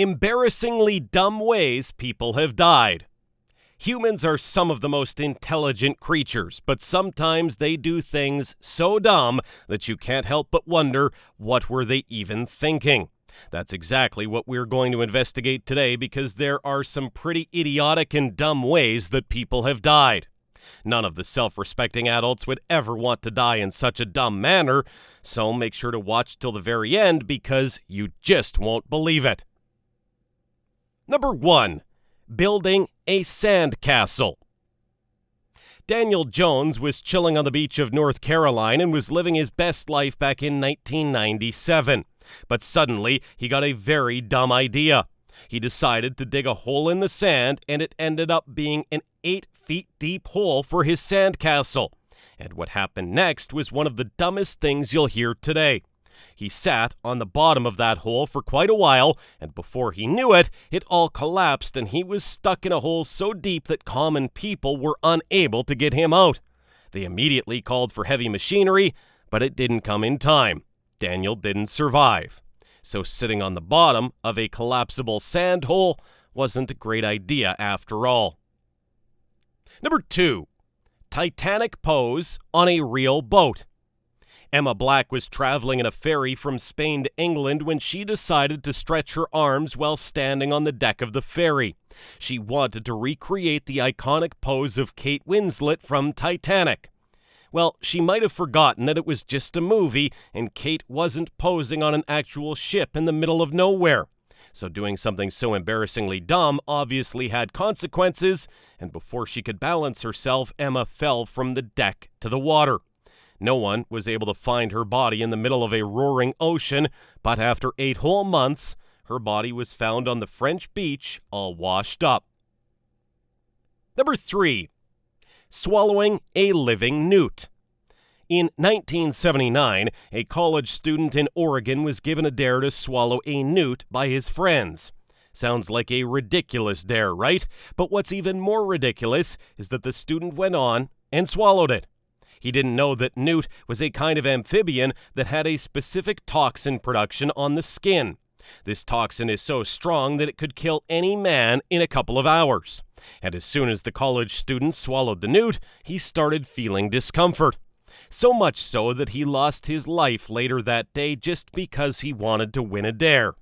Embarrassingly dumb ways people have died. Humans are some of the most intelligent creatures, but sometimes they do things so dumb that you can't help but wonder, what were they even thinking? That's exactly what we're going to investigate today, because there are some pretty idiotic and dumb ways that people have died. None of the self-respecting adults would ever want to die in such a dumb manner, so make sure to watch till the very end because you just won't believe it. Number 1. Building a sandcastle. Daniel Jones was chilling on the beach of North Carolina and was living his best life back in 1997. But suddenly, he got a very dumb idea. He decided to dig a hole in the sand, and it ended up being an 8 feet deep hole for his sandcastle. And what happened next was one of the dumbest things you'll hear today. He sat on the bottom of that hole for quite a while, and before he knew it, it all collapsed and he was stuck in a hole so deep that common people were unable to get him out. They immediately called for heavy machinery, but it didn't come in time. Daniel didn't survive. So sitting on the bottom of a collapsible sand hole wasn't a great idea after all. Number 2. Titanic pose on a real boat. Emma Black was traveling in a ferry from Spain to England when she decided to stretch her arms while standing on the deck of the ferry. She wanted to recreate the iconic pose of Kate Winslet from Titanic. Well, she might have forgotten that it was just a movie and Kate wasn't posing on an actual ship in the middle of nowhere. So doing something so embarrassingly dumb obviously had consequences, and before she could balance herself, Emma fell from the deck to the water. No one was able to find her body in the middle of a roaring ocean, but after 8 whole months, her body was found on the French beach, all washed up. Number 3. Swallowing a living newt. In 1979, a college student in Oregon was given a dare to swallow a newt by his friends. Sounds like a ridiculous dare, right? But what's even more ridiculous is that the student went on and swallowed it. He didn't know that newt was a kind of amphibian that had a specific toxin production on the skin. This toxin is so strong that it could kill any man in a couple of hours. And as soon as the college student swallowed the newt, he started feeling discomfort. So much so that he lost his life later that day just because he wanted to win a dare.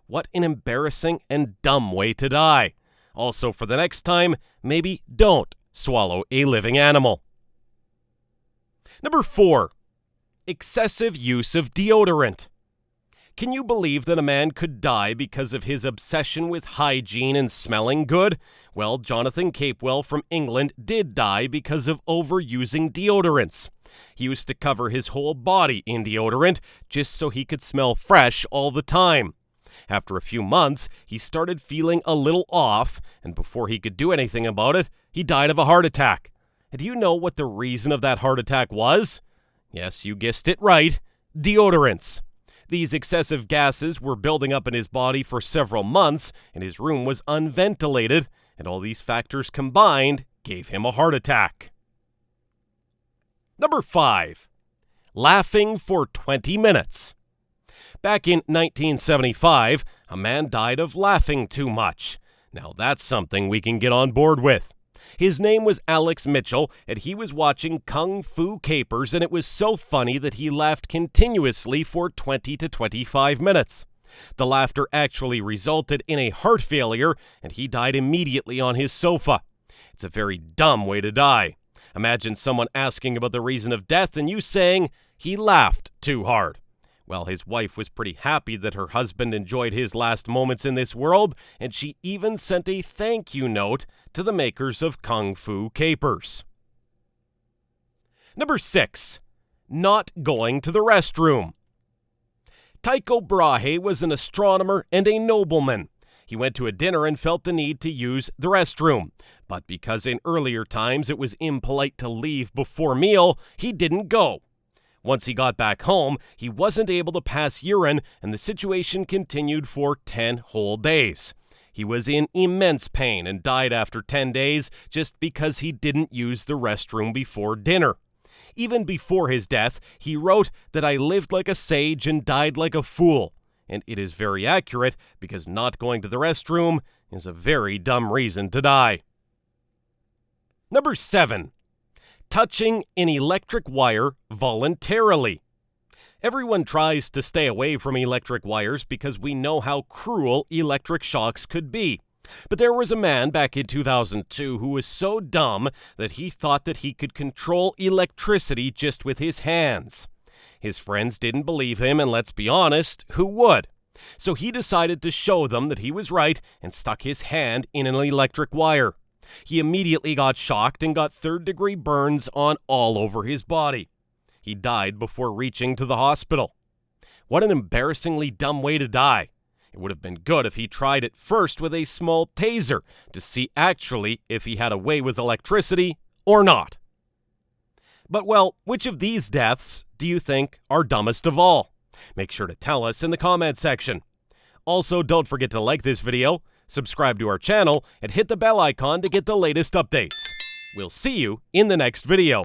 What an embarrassing and dumb way to die. Also, for the next time, maybe don't swallow a living animal. Number 4. Excessive use of deodorant. Can you believe that a man could die because of his obsession with hygiene and smelling good? Well, Jonathan Capewell from England did die because of overusing deodorants. He used to cover his whole body in deodorant just so he could smell fresh all the time. After a few months, he started feeling a little off, and before he could do anything about it, he died of a heart attack. And do you know what the reason of that heart attack was? Yes, you guessed it right, deodorants. These excessive gases were building up in his body for several months, and his room was unventilated, and all these factors combined gave him a heart attack. Number 5. Laughing for 20 minutes. Back in 1975, a man died of laughing too much. Now that's something we can get on board with. His name was Alex Mitchell, and he was watching Kung Fu Capers, and it was so funny that he laughed continuously for 20 to 25 minutes. The laughter actually resulted in a heart failure, and he died immediately on his sofa. It's a very dumb way to die. Imagine someone asking about the reason of death and you saying, he laughed too hard. Well, his wife was pretty happy that her husband enjoyed his last moments in this world, and she even sent a thank you note to the makers of Kung Fu Capers. Number 6. Not going to the restroom. Tycho Brahe was an astronomer and a nobleman. He went to a dinner and felt the need to use the restroom. But because in earlier times it was impolite to leave before meal, he didn't go. Once he got back home, he wasn't able to pass urine, and the situation continued for 10 whole days. He was in immense pain and died after 10 days just because he didn't use the restroom before dinner. Even before his death, he wrote that I lived like a sage and died like a fool. and it is very accurate because not going to the restroom is a very dumb reason to die. Number 7. Touching an electric wire voluntarily. Everyone tries to stay away from electric wires because we know how cruel electric shocks could be. But there was a man back in 2002 who was so dumb that he thought that he could control electricity just with his hands. His friends didn't believe him, and let's be honest, who would? So he decided to show them that he was right and stuck his hand in an electric wire. He immediately got shocked and got third-degree burns on all over his body. He died before reaching to the hospital. What an embarrassingly dumb way to die. It would have been good if he tried it first with a small taser to see actually if he had a way with electricity or not. But well, which of these deaths do you think are dumbest of all? Make sure to tell us in the comment section. Also, don't forget to like this video, subscribe to our channel, and hit the bell icon to get the latest updates. We'll see you in the next video.